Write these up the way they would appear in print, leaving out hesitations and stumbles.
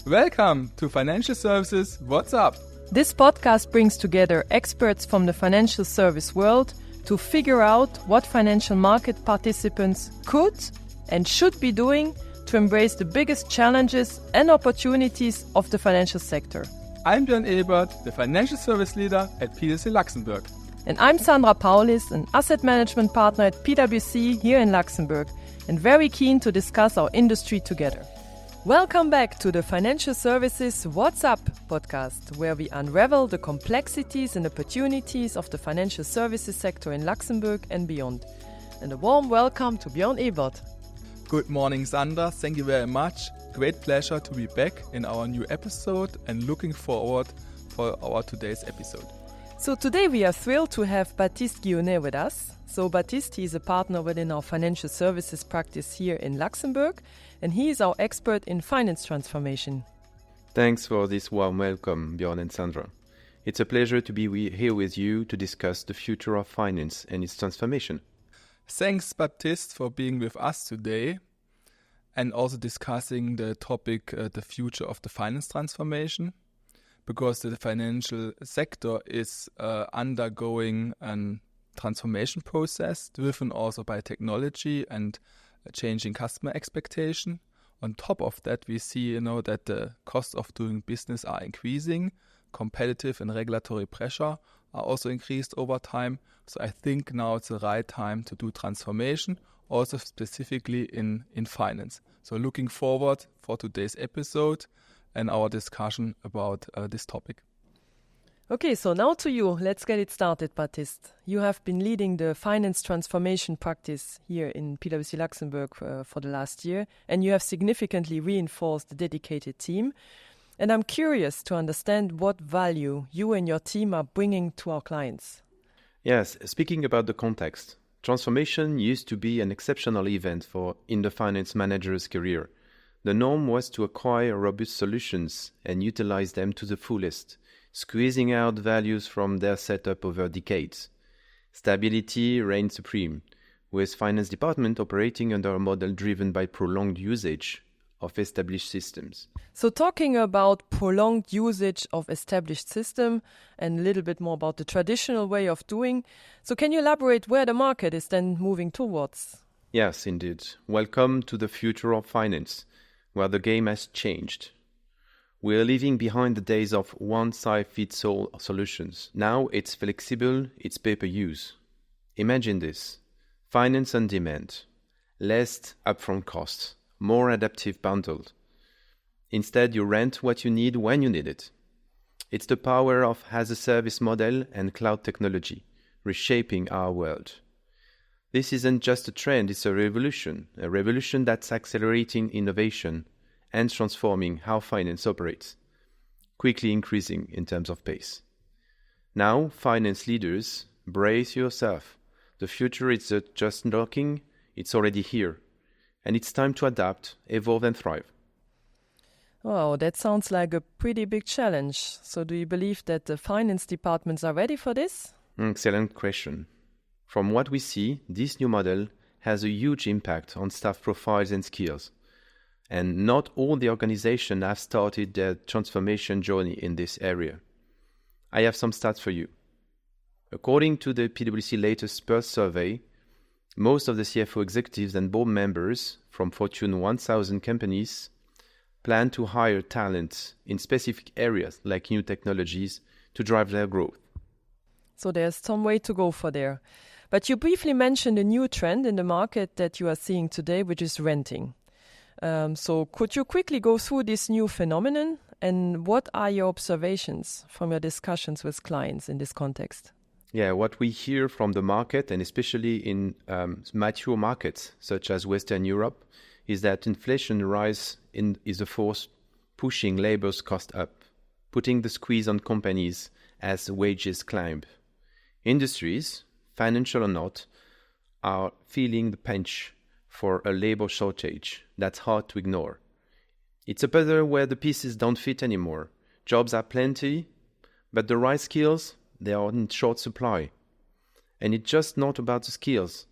Welcome to Financial Services What's Up? This podcast brings together experts from the financial service world to figure out what financial market participants could and should be doing to embrace the biggest challenges and opportunities of the financial sector. I'm Björn Ebert, the Financial Service Leader at PwC Luxembourg. And I'm Sandra Paulis, an asset management partner at PwC here in Luxembourg, and very keen to discuss our industry together. Welcome back to the Financial Services What's Up podcast, where we unravel the complexities and opportunities of the financial services sector in Luxembourg and beyond. And a warm welcome to Björn Ebert. Good morning, Sandra. Thank you very much. Great pleasure to be back in our new episode and looking forward for our today's episode. So today we are thrilled to have Baptiste Guionnet with us. So Baptiste, he is a partner within our financial services practice here in Luxembourg, and he is our expert in finance transformation. Thanks for this warm welcome, Björn and Sandra. It's a pleasure to be here with you to discuss the future of finance and its transformation. Thanks, Baptiste, for being with us today and also discussing the topic, the future of the finance transformation, because the financial sector is undergoing a transformation process driven also by technology and changing customer expectation. On top of that, we see that the costs of doing business are increasing, competitive and regulatory pressure are also increased over time. So I think now it's the right time to do transformation, also specifically in finance. So looking forward for today's episode and our discussion about this topic. Okay, so now to you. Let's get it started, Baptiste. You have been leading the finance transformation practice here in PwC Luxembourg for the last year, and you have significantly reinforced the dedicated team. And I'm curious to understand what value you and your team are bringing to our clients. Yes, speaking about the context, transformation used to be an exceptional event in the finance manager's career. The norm was to acquire robust solutions and utilize them to the fullest, squeezing out values from their setup over decades. Stability reigned supreme, with finance department operating under a model driven by prolonged usage of established systems. So talking about prolonged usage of established system and a little bit more about the traditional way of doing, so can you elaborate where the market is then moving towards? Yes, indeed. Welcome to the future of finance, where the game has changed. We are leaving behind the days of one-size-fits-all solutions. Now it's flexible, it's pay-per-use. Imagine this. Finance on demand. Less upfront costs. More adaptive bundled. Instead, you rent what you need when you need it. It's the power of as-a-service model and cloud technology, reshaping our world. This isn't just a trend, it's a revolution that's accelerating innovation and transforming how finance operates, quickly increasing in terms of pace. Now, finance leaders, brace yourself. The future is just knocking, it's already here. And it's time to adapt, evolve and thrive. Wow, that sounds like a pretty big challenge. So do you believe that the finance departments are ready for this? Excellent question. From what we see, this new model has a huge impact on staff profiles and skills. And not all the organizations have started their transformation journey in this area. I have some stats for you. According to the PwC latest Pulse survey, most of the CFO executives and board members from Fortune 1000 companies plan to hire talent in specific areas like new technologies to drive their growth. So there's some way to go for there. But you briefly mentioned a new trend in the market that you are seeing today, which is renting. So could you quickly go through this new phenomenon and what are your observations from your discussions with clients in this context? Yeah, what we hear from the market, and especially in mature markets such as Western Europe, is that inflation rise is a force pushing labor's cost up, putting the squeeze on companies as wages climb. Industries, financial or not, are feeling the pinch for a labor shortage that's hard to ignore. It's a puzzle where the pieces don't fit anymore. Jobs are plenty, but the right skills, they are in short supply. And it's just not about the skills.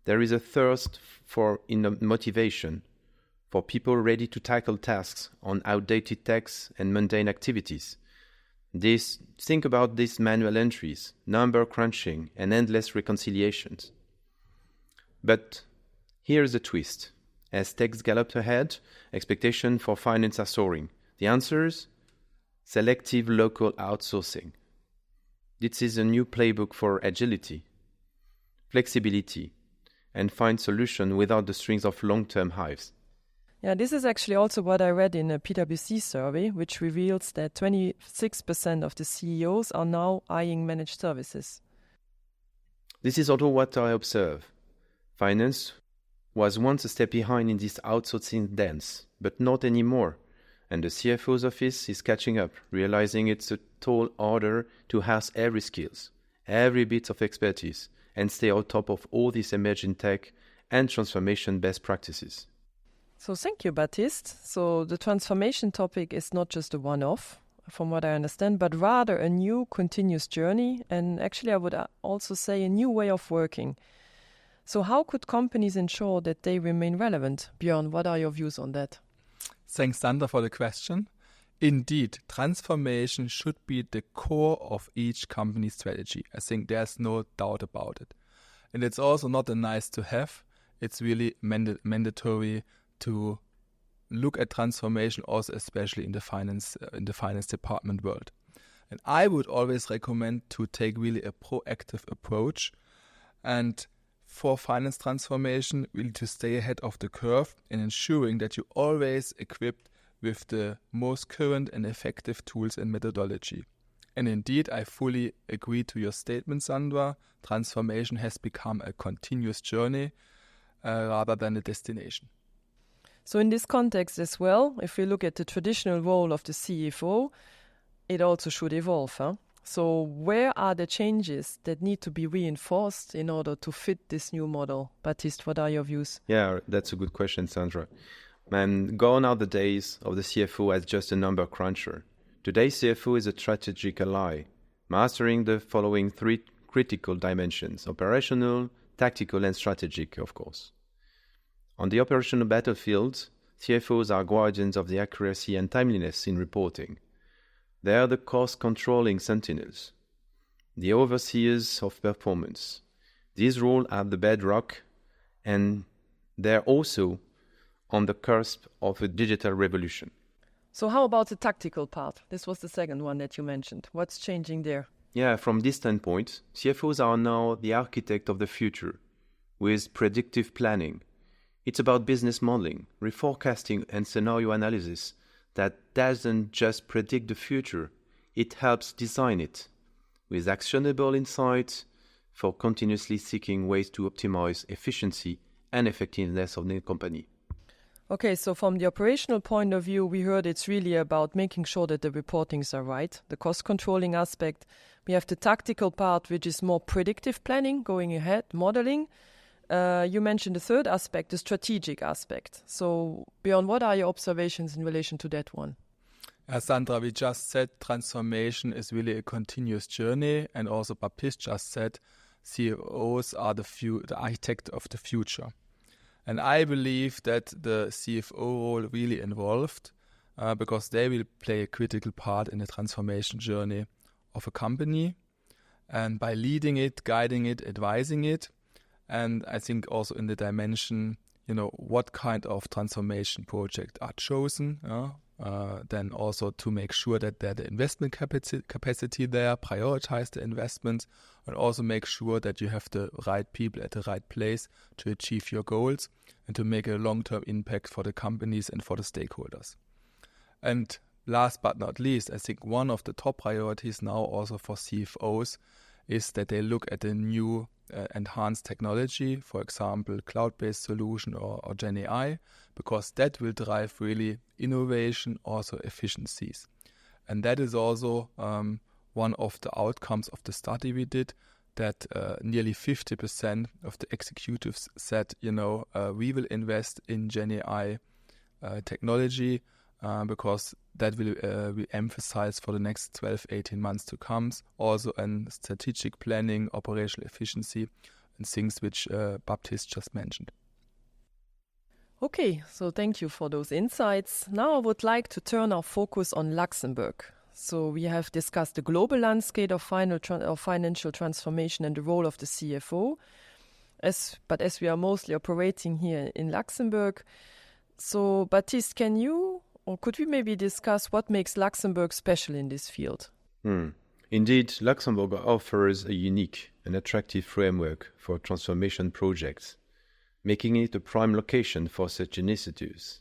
There is a thirst for motivation, for people ready to tackle tasks on outdated techs and mundane activities. Think about these manual entries, number crunching, and endless reconciliations. But here's the twist. As techs gallop ahead, expectations for finance are soaring. The answers? Selective local outsourcing. This is a new playbook for agility, flexibility, and find solutions without the strings of long-term hives. Yeah, this is actually also what I read in a PwC survey, which reveals that 26% of the CEOs are now eyeing managed services. This is also what I observe. Finance was once a step behind in this outsourcing dance, but not anymore. And the CFO's office is catching up, realizing it's a tall order to house every skills, every bit of expertise, and stay on top of all these emerging tech and transformation best practices. So thank you, Baptiste. So the transformation topic is not just a one-off, from what I understand, but rather a new continuous journey, and actually I would also say a new way of working. So how could companies ensure that they remain relevant? Björn, what are your views on that? Thanks, Sandra, for the question. Indeed, transformation should be the core of each company's strategy. I think there's no doubt about it. And it's also not a nice to have. It's really mandatory to look at transformation also, especially in the finance department world. And I would always recommend to take really a proactive approach. And for finance transformation, really to stay ahead of the curve and ensuring that you're always equipped with the most current and effective tools and methodology. And indeed, I fully agree to your statement, Sandra. Transformation has become a continuous journey rather than a destination. So in this context as well, if we look at the traditional role of the CFO, it also should evolve. So where are the changes that need to be reinforced in order to fit this new model? Baptiste, what are your views? Yeah, that's a good question, Sandra. Man, gone are the days of the CFO as just a number cruncher. Today's CFO is a strategic ally, mastering the following three critical dimensions: operational, tactical, and strategic, of course. On the operational battlefield, CFOs are guardians of the accuracy and timeliness in reporting. They are the cost-controlling sentinels, the overseers of performance. These roles are the bedrock, and they're also on the cusp of a digital revolution. So how about the tactical part? This was the second one that you mentioned. What's changing there? Yeah, from this standpoint, CFOs are now the architect of the future with predictive planning. It's about business modeling, reforecasting, and scenario analysis that doesn't just predict the future, it helps design it with actionable insights for continuously seeking ways to optimize efficiency and effectiveness of the company. Okay, so from the operational point of view, we heard it's really about making sure that the reportings are right, the cost controlling aspect. We have the tactical part, which is more predictive planning, going ahead, modeling. You mentioned the third aspect, the strategic aspect. So, Björn, what are your observations in relation to that one? As Sandra, we just said transformation is really a continuous journey, and also Baptiste just said CFOs are the architect of the future. And I believe that the CFO role really involved because they will play a critical part in the transformation journey of a company, and by leading it, guiding it, advising it. And I think also in the dimension, what kind of transformation projects are chosen, then also to make sure that there's the investment capacity there, prioritize the investments, and also make sure that you have the right people at the right place to achieve your goals and to make a long-term impact for the companies and for the stakeholders. And last but not least, I think one of the top priorities now also for CFOs is that they look at the new enhanced technology, for example, cloud-based solution or Gen AI, because that will drive really innovation, also efficiencies. And that is also one of the outcomes of the study we did, that nearly 50% of the executives said, we will invest in Gen AI technology because that will emphasize for the next 12, 18 months to come, also in strategic planning, operational efficiency, and things which Baptiste just mentioned. Okay, so thank you for those insights. Now I would like to turn our focus on Luxembourg. So we have discussed the global landscape of financial transformation and the role of the CFO. But as we are mostly operating here in Luxembourg, so Baptiste, can you or could we maybe discuss what makes Luxembourg special in this field? Indeed, Luxembourg offers a unique and attractive framework for transformation projects, making it a prime location for such initiatives.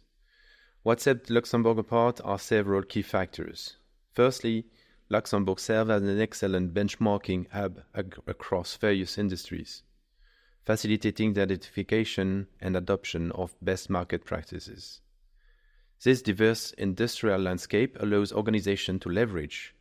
What sets Luxembourg apart are several key factors. Firstly, Luxembourg serves as an excellent benchmarking hub across various industries, facilitating the identification and adoption of best market practices. This diverse industrial landscape allows organizations to leverage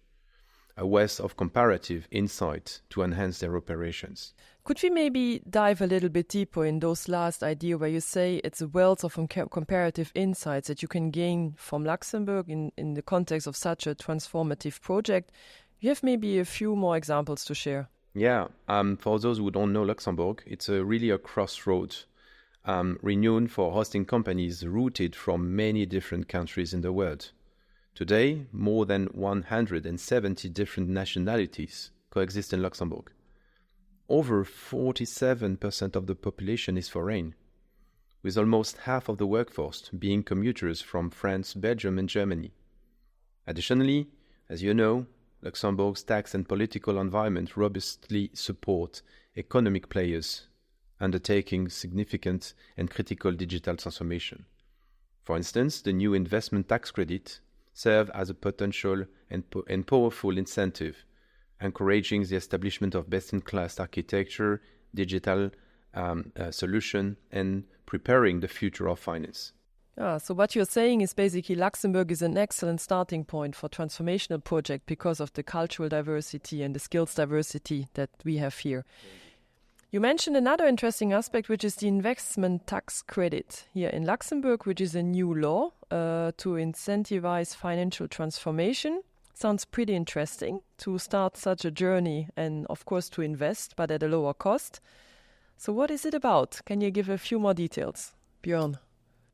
a wealth of comparative insight to enhance their operations. Could we maybe dive a little bit deeper in those last idea where you say it's a wealth of comparative insights that you can gain from Luxembourg in the context of such a transformative project? You have maybe a few more examples to share. Yeah, for those who don't know Luxembourg, it's really a crossroads, renowned for hosting companies rooted from many different countries in the world. Today, more than 170 different nationalities coexist in Luxembourg. Over 47% of the population is foreign, with almost half of the workforce being commuters from France, Belgium, and Germany. Additionally, as you know, Luxembourg's tax and political environment robustly support economic players undertaking significant and critical digital transformation. For instance, the new investment tax credit serves as a potential and powerful incentive, encouraging the establishment of best-in-class architecture, digital solution, and preparing the future of finance. So what you're saying is basically Luxembourg is an excellent starting point for transformational project because of the cultural diversity and the skills diversity that we have here. You mentioned another interesting aspect, which is the investment tax credit here in Luxembourg, which is a new law to incentivize financial transformation. Sounds pretty interesting to start such a journey and, of course, to invest, but at a lower cost. So what is it about? Can you give a few more details, Björn?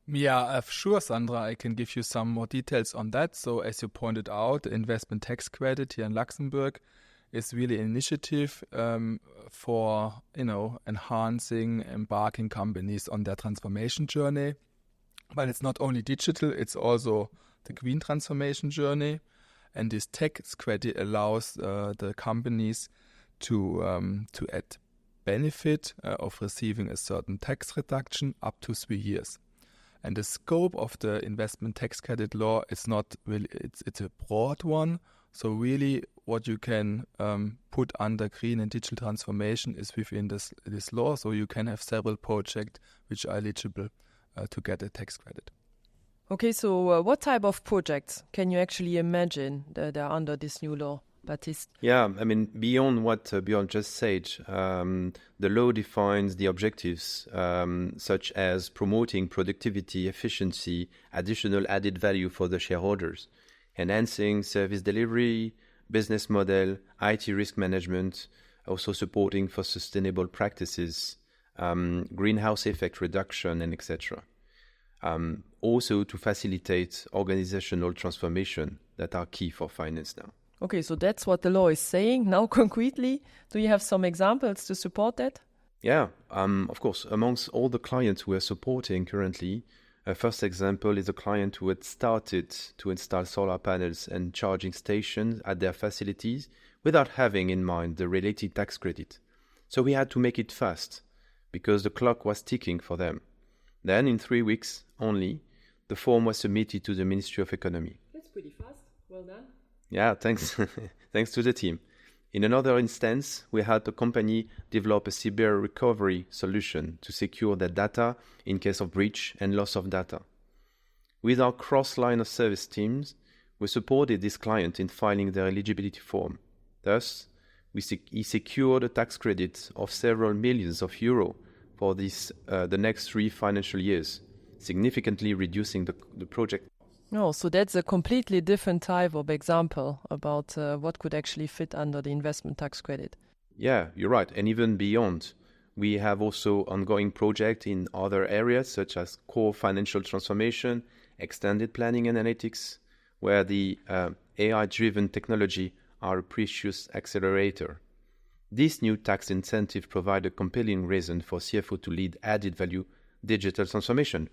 Yeah, sure, Sandra. I can give you some more details on that. So as you pointed out, the investment tax credit here in Luxembourg is really an initiative for, enhancing, embarking companies on their transformation journey. But it's not only digital, it's also the green transformation journey. And this tax credit allows the companies to add benefit of receiving a certain tax reduction up to 3 years. And the scope of the investment tax credit law is not really, it's a broad one. So really what you can put under green and digital transformation is within this law. So you can have several projects which are eligible to get a tax credit. Okay, so what type of projects can you actually imagine that are under this new law, Baptiste? Yeah, beyond what Björn just said, the law defines the objectives such as promoting productivity, efficiency, additional added value for the shareholders, enhancing service delivery, business model, IT risk management, also supporting for sustainable practices, greenhouse effect reduction, and etc. Also to facilitate organizational transformation that are key for finance now. Okay, so that's what the law is saying. Now, concretely, do you have some examples to support that? Yeah, of course. Amongst all the clients we are supporting currently, a first example is a client who had started to install solar panels and charging stations at their facilities without having in mind the related tax credit. So we had to make it fast because the clock was ticking for them. Then, in 3 weeks only, the form was submitted to the Ministry of Economy. That's pretty fast. Well done. Yeah, thanks. Thanks to the team. In another instance, we had the company develop a cyber recovery solution to secure their data in case of breach and loss of data. With our cross-line of service teams, we supported this client in filing their eligibility form. Thus, he secured a tax credit of several millions of euros for the next 3 financial years, significantly reducing the project. Oh, so that's a completely different type of example about what could actually fit under the investment tax credit. Yeah, you're right. And even beyond, We have also ongoing projects in other areas such as core financial transformation, extended planning analytics, where the AI-driven technology are a precious accelerator. This new tax incentive provides a compelling reason for CFO to lead added value digital transformation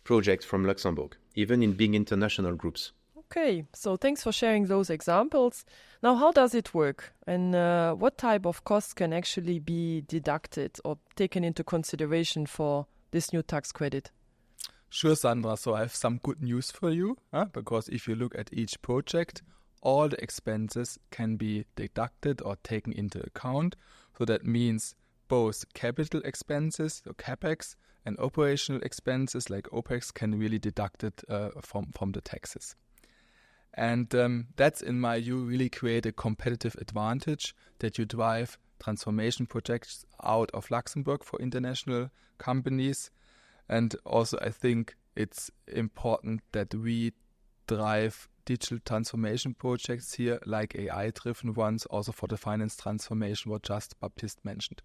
projects from Luxembourg, even in big international groups. Okay, so thanks for sharing those examples. Now, how does it work? And what type of costs can actually be deducted or taken into consideration for this new tax credit? Sure, Sandra. So I have some good news for you, because if you look at each project, all the expenses can be deducted or taken into account. So that means both capital expenses, so CapEx, and operational expenses like OpEx can really deduct it from the taxes. And that's, in my view, really create a competitive advantage that you drive transformation projects out of Luxembourg for international companies. And also, I think it's important that we drive digital transformation projects here, like AI-driven ones, also for the finance transformation, what just Baptiste mentioned.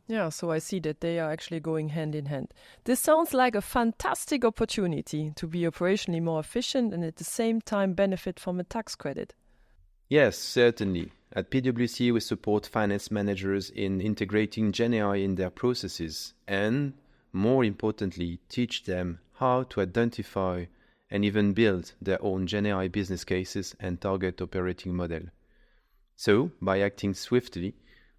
Yeah, so I see that they are actually going hand in hand. This sounds like a fantastic opportunity to be operationally more efficient and at the same time benefit from a tax credit. Yes, certainly. At PwC, we support finance managers in integrating GenAI in their processes and, more importantly, teach them how to identify and even build their own GenAI business cases and target operating model. So, by acting swiftly,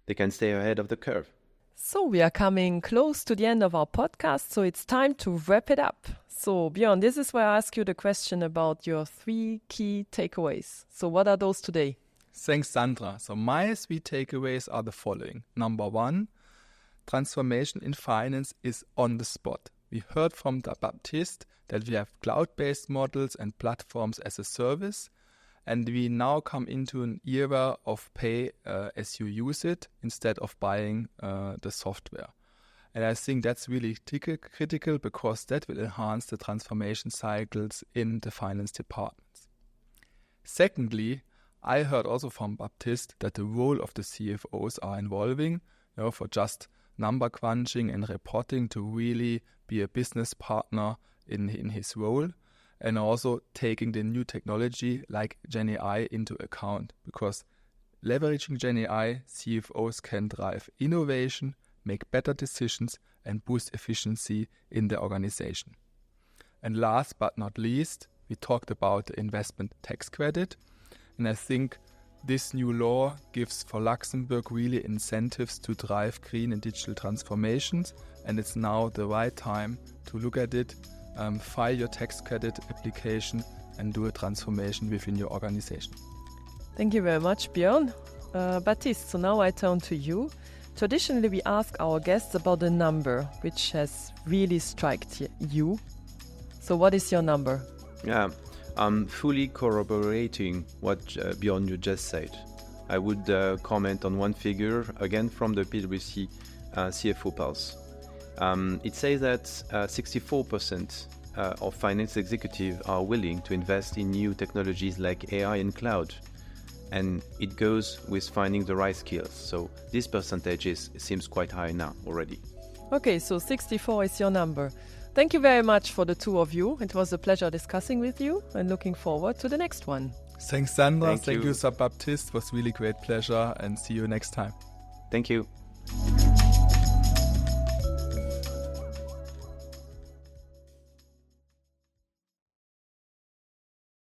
they can stay ahead of the curve. So we are coming close to the end of our podcast, so it's time to wrap it up. So Björn, this is where I ask you the question about your 3 key takeaways. So what are those today? Thanks, Sandra. So my 3 takeaways are the following. Number 1, transformation in finance is on the spot. We heard from the Baptiste that we have cloud-based models and platforms as a service, and we now come into an era of pay as you use it instead of buying the software. And I think that's really critical because that will enhance the transformation cycles in the finance departments. Secondly, I heard also from Baptiste that the role of the CFOs are evolving, for just number crunching and reporting to really be a business partner in his role, and also taking the new technology like GenAI into account, because leveraging GenAI, CFOs can drive innovation, make better decisions, and boost efficiency in the organization. And last but not least, we talked about the investment tax credit, and I think this new law gives for Luxembourg really incentives to drive green and digital transformations, and it's now the right time to look at it, file your tax credit application, and do a transformation within your organization. Thank you very much, Björn. Baptiste, so now I turn to you. Traditionally, we ask our guests about a number which has really struck you. So what is your number? Yeah, I'm fully corroborating what Björn you just said. I would comment on one figure, again from the PwC CFO Pulse. It says that 64% of finance executives are willing to invest in new technologies like AI and cloud. And it goes with finding the right skills. So this percentage seems quite high now already. Okay, so 64 is your number. Thank you very much for the two of you. It was a pleasure discussing with you and looking forward to the next one. Thanks, Sandra. Thank you, Sir Baptiste. It was really great pleasure, and see you next time. Thank you.